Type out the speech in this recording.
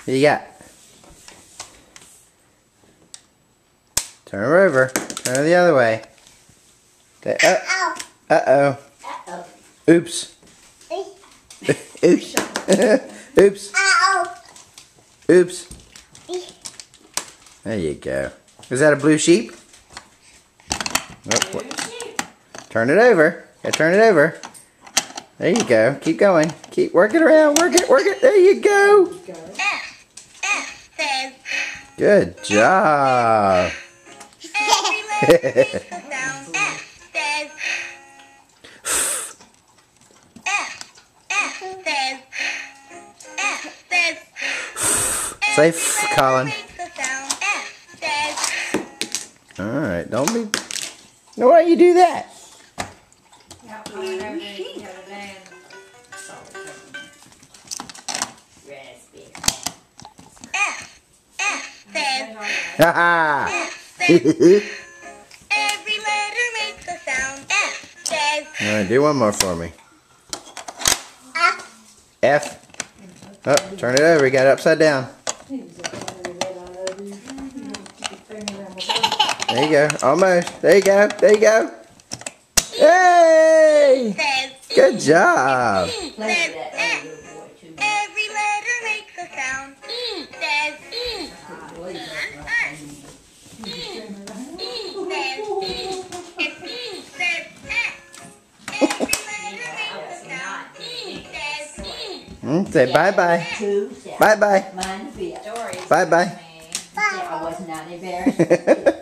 What you got? Turn her over. Turn her the other way. Uh-oh. Oops. Oops. Oops. Oops. There you go. Is that a blue sheep? Oh, turn it over. Yeah, turn it over. There you go. Keep going. Keep working around. Work it. Work it. There you go. Good job. Say F, Colin. Alright, don't be... No, why you do that? Haha! Every letter makes a sound. F says. Alright, do one more for me. F. Oh, turn it over. You got it upside down. There you go. Almost. There you go. There you go. Hey! Good job. Every letter makes a sound. E says E. Say bye-bye. Bye-bye. Bye-bye. I was not embarrassed.